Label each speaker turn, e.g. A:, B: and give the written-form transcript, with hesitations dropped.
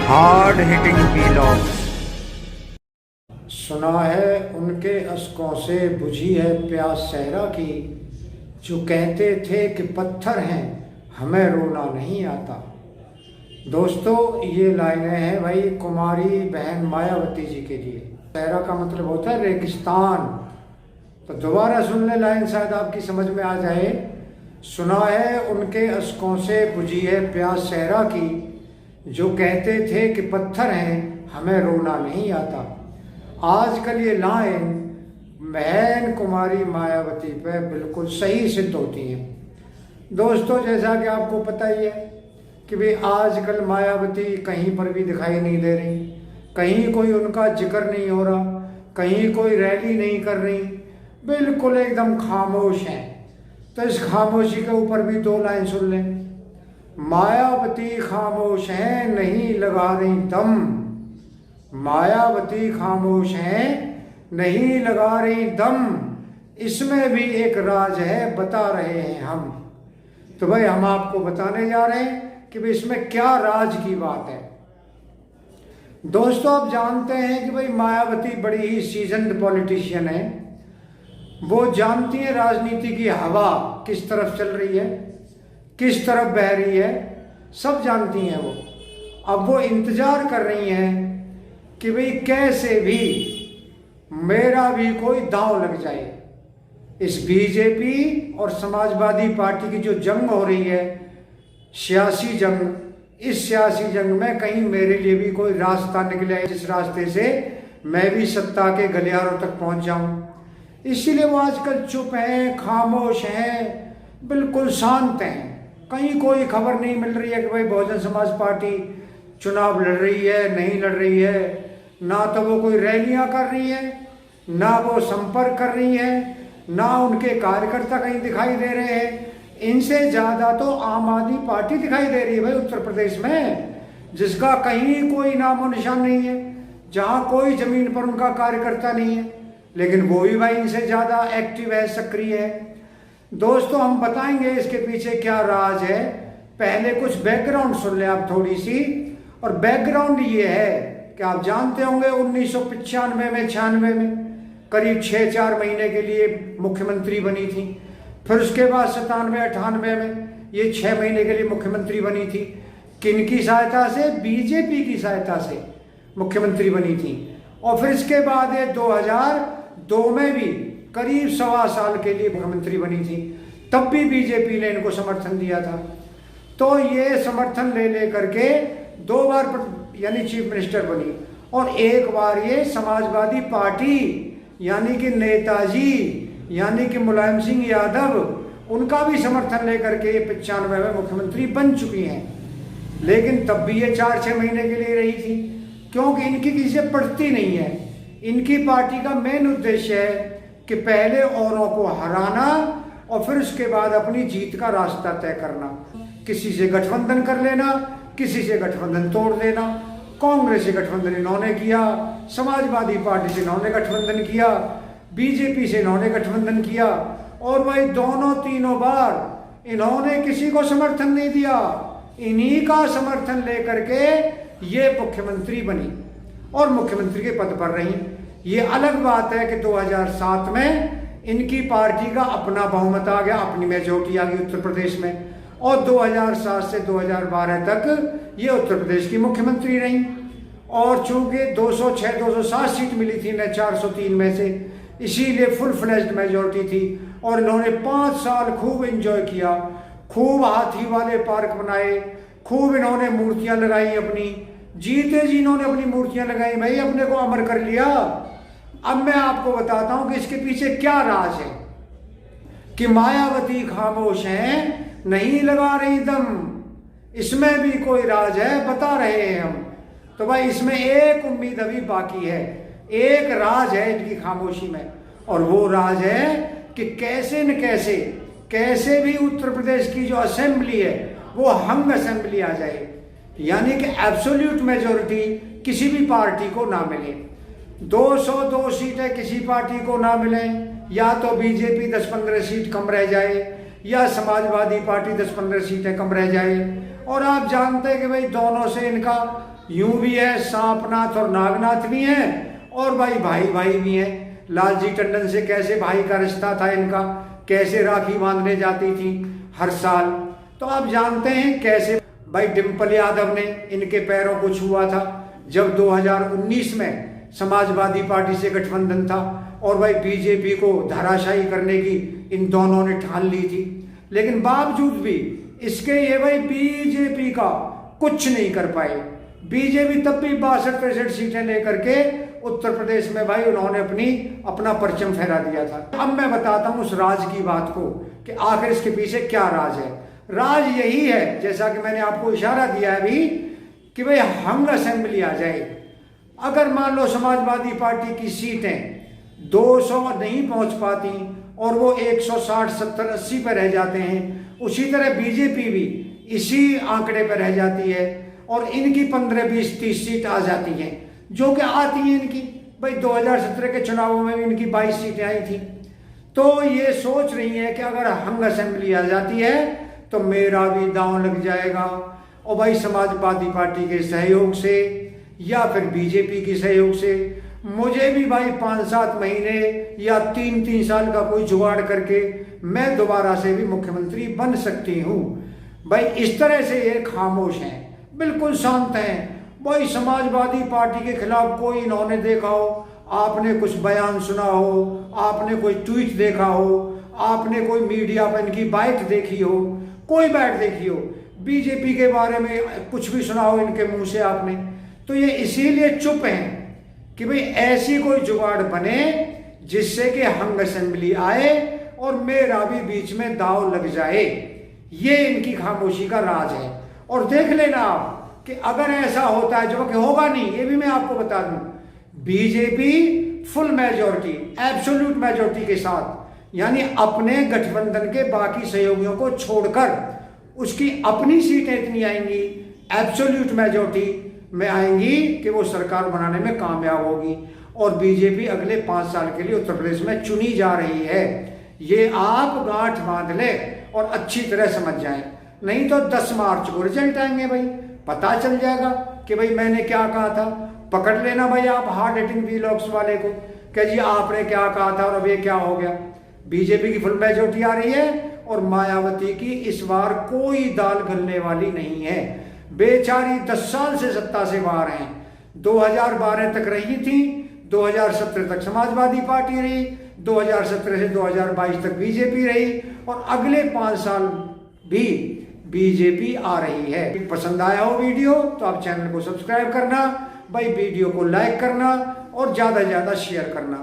A: Hard hitting vlog.
B: सुना है उनके अश्कों से बुझी है प्यास सहरा की, जो कहते थे कि पत्थर हैं हमें रोना नहीं आता। दोस्तों, ये लाइनें हैं भाई कुमारी बहन मायावती जी के लिए। सहरा का मतलब होता है रेगिस्तान। तो दोबारा सुन ले लाइन, शायद आपकी समझ में आ जाए। सुना है उनके अश्कों से बुझी है प्यास सहरा की, जो कहते थे कि पत्थर हैं हमें रोना नहीं आता। आजकल ये लाइन बहन कुमारी मायावती पे बिल्कुल सही सिद्ध होती है। दोस्तों, जैसा कि आपको पता ही है कि भाई आजकल मायावती कहीं पर भी दिखाई नहीं दे रही, कहीं कोई उनका जिक्र नहीं हो रहा, कहीं कोई रैली नहीं कर रही, बिल्कुल एकदम खामोश हैं। तो इस खामोशी के ऊपर भी दो लाइन सुन लें। मायावती खामोश हैं नहीं लगा रही दम, मायावती खामोश हैं नहीं लगा रही दम, इसमें भी एक राज है बता रहे हैं हम। तो भाई हम आपको बताने जा रहे हैं कि भाई इसमें क्या राज की बात है। दोस्तों, आप जानते हैं कि भाई मायावती बड़ी ही सीजन्ड पॉलिटिशियन है। वो जानती है राजनीति की हवा किस तरफ चल रही है, किस तरफ बह रही है, सब जानती हैं वो। अब वो इंतजार कर रही हैं कि भाई कैसे भी मेरा भी कोई दांव लग जाए। इस बीजेपी और समाजवादी पार्टी की जो जंग हो रही है, सियासी जंग, इस सियासी जंग में कहीं मेरे लिए भी कोई रास्ता निकले जिस रास्ते से मैं भी सत्ता के गलियारों तक पहुंच जाऊं। इसीलिए वो आजकल चुप हैं, खामोश हैं, बिल्कुल शांत हैं। कहीं कोई खबर नहीं मिल रही है कि भाई बहुजन समाज पार्टी चुनाव लड़ रही है, नहीं लड़ रही है। ना तो वो कोई रैलियां कर रही है, ना वो संपर्क कर रही है, ना उनके कार्यकर्ता कहीं दिखाई दे रहे हैं। इनसे ज्यादा तो आम आदमी पार्टी दिखाई दे रही है भाई उत्तर प्रदेश में, जिसका कहीं कोई नामो निशान नहीं है, जहां कोई जमीन पर उनका कार्यकर्ता नहीं है, लेकिन वो भी भाई इनसे ज्यादा एक्टिव है, सक्रिय है। दोस्तों, हम बताएंगे इसके पीछे क्या राज है। पहले कुछ बैकग्राउंड सुन ले आप थोड़ी सी। और बैकग्राउंड ये है कि आप जानते होंगे 1995 में 96 में करीब 6-4 महीने के लिए मुख्यमंत्री बनी थी। फिर उसके बाद 97-98 में ये 6 महीने के लिए मुख्यमंत्री बनी थी। किनकी सहायता से? बीजेपी की सहायता से मुख्यमंत्री बनी थी। और फिर इसके बाद ये 2002 में भी करीब 1.25 साल के लिए मुख्यमंत्री बनी थी। तब भी बीजेपी ने इनको समर्थन दिया था। तो ये समर्थन ले लेकर के 2 बार यानी चीफ मिनिस्टर बनी, और एक बार ये समाजवादी पार्टी यानी कि नेताजी यानी कि मुलायम सिंह यादव, उनका भी समर्थन लेकर के 95 में मुख्यमंत्री बन चुकी हैं। लेकिन तब भी ये 4-6 महीने के लिए रही थी, क्योंकि इनकी किसी से पड़ती नहीं है। इनकी पार्टी का मेन उद्देश्य है कि पहले औरों को हराना और फिर उसके बाद अपनी जीत का रास्ता तय करना। किसी से गठबंधन कर लेना, किसी से गठबंधन तोड़ देना। कांग्रेस से गठबंधन इन्होंने किया, समाजवादी पार्टी से इन्होंने गठबंधन किया, बीजेपी से इन्होंने गठबंधन किया, और वही तीनों बार इन्होंने किसी को समर्थन नहीं दिया। इन्हीं का समर्थन लेकर के ये मुख्यमंत्री बनी और मुख्यमंत्री के पद पर रही। ये अलग बात है कि 2007 में इनकी पार्टी का अपना बहुमत आ गया, अपनी मेजोरिटी आ गई उत्तर प्रदेश में, और 2007 से 2012 तक ये उत्तर प्रदेश की मुख्यमंत्री रही। और चूंकि 206-207 सीट मिली थी न 403 में से, इसीलिए फुल फ्लेज्ड मेजोरिटी थी। और इन्होंने 5 साल खूब एंजॉय किया, खूब हाथी वाले पार्क बनाए, खूब इन्होंने मूर्तियां लगाई अपनी, जीते जी इन्होंने अपनी मूर्तियां लगाई, भाई अपने को अमर कर लिया। अब मैं आपको बताता हूं कि इसके पीछे क्या राज है। कि मायावती खामोश हैं नहीं लगा रही दम, इसमें भी कोई राज है बता रहे हैं हम। तो भाई इसमें एक उम्मीद अभी बाकी है, एक राज है इनकी खामोशी में, और वो राज है कि कैसे न कैसे भी उत्तर प्रदेश की जो असेंबली है वो हंग असेंबली आ जाए, यानी कि एब्सोल्यूट मेजोरिटी किसी भी पार्टी को ना मिले। 202 सीटें किसी पार्टी को ना मिले, या तो बीजेपी 10-15 सीट कम रह जाए, या समाजवादी पार्टी 10-15 सीटें कम रह जाए। और आप जानते हैं कि भाई दोनों से इनका यूं भी है, सांपनाथ और नागनाथ भी हैं, और भाई भाई भाई भी हैं। लालजी टंडन से कैसे भाई का रिश्ता था इनका, कैसे राखी बांधने जाती थी हर साल। तो आप जानते हैं कैसे भाई डिम्पल यादव ने इनके पैरों को छुआ था जब 2019 में समाजवादी पार्टी से गठबंधन था, और भाई बीजेपी को धराशायी करने की इन दोनों ने ठान ली थी। लेकिन बावजूद भी इसके ये भाई बीजेपी का कुछ नहीं कर पाए। बीजेपी तब भी 62-63 सीटें लेकर के उत्तर प्रदेश में भाई उन्होंने अपना परचम फहरा दिया था। अब मैं बताता हूं उस राज की बात को कि आखिर इसके पीछे क्या राज है। राज यही है, जैसा कि मैंने आपको इशारा दिया है अभी, कि भाई हंग असेंबली आ जाए। अगर मान लो समाजवादी पार्टी की सीटें 200 नहीं पहुंच पाती और वो 160, 70, 80 पर रह जाते हैं, उसी तरह बीजेपी भी इसी आंकड़े पर रह जाती है और इनकी 15, 20, 30 सीट आ जाती हैं, जो कि आती हैं इनकी। भाई 2017 के चुनावों में भी इनकी 22 सीटें आई थी। तो ये सोच रही है कि अगर हंग असेंबली आ जाती है तो मेरा भी दांव लग जाएगा, और भाई समाजवादी पार्टी के सहयोग से या फिर बीजेपी के सहयोग से मुझे भी भाई 5-7 महीने या 3-3 साल का कोई जुगाड़ करके मैं दोबारा से भी मुख्यमंत्री बन सकती हूँ। भाई इस तरह से ये खामोश हैं, बिल्कुल शांत हैं। भाई समाजवादी पार्टी के खिलाफ कोई इन्होंने देखा हो, आपने कुछ बयान सुना हो, आपने कोई ट्वीट देखा हो, आपने कोई मीडिया पर इनकी बाइट देखी हो, कोई बाइट देखी हो, बीजेपी के बारे में कुछ भी सुना हो इनके मुंह से आपने, तो ये इसीलिए चुप हैं कि भाई ऐसी कोई जुगाड़ बने जिससे कि हंग असेंबली आए और मेरा भी बीच में दांव लग जाए। ये इनकी खामोशी का राज है। और देख लेना आप कि अगर ऐसा होता है, जो कि होगा नहीं, ये भी मैं आपको बता दूं, BJP full majority, absolute majority के साथ, यानी अपने गठबंधन के बाकी सहयोगियों को छोड़कर उसकी अपनी सीटें इतनी आएंगी, एब्सोल्यूट मेजॉरिटी में आएंगी कि वो सरकार बनाने में कामयाब होगी, और बीजेपी अगले 5 साल के लिए उत्तर प्रदेश में चुनी जा रही है। ये आप गांठ बांध ले और अच्छी तरह समझ जाएं, नहीं तो 10 मार्च को रिजल्ट आएंगे भाई, पता चल जाएगा कि भाई मैंने क्या कहा था। पकड़ लेना भाई आप हार्ड हिटिंग वीलॉग्स वाले को कि जी आपने क्या कहा था और अब ये क्या हो गया। बीजेपी की फुल मेजॉरिटी आ रही है और मायावती की इस बार कोई दाल गलने वाली नहीं है। बेचारी 10 साल से सत्ता से बाहर हैं। 2012 तक रही थी, 2017 तक समाजवादी पार्टी रही, 2017 से 2022 तक बीजेपी रही, और अगले 5 साल भी बीजेपी आ रही है। पसंद आया हो वीडियो तो आप चैनल को सब्सक्राइब करना, भाई वीडियो को लाइक करना और ज्यादा से ज्यादा शेयर करना।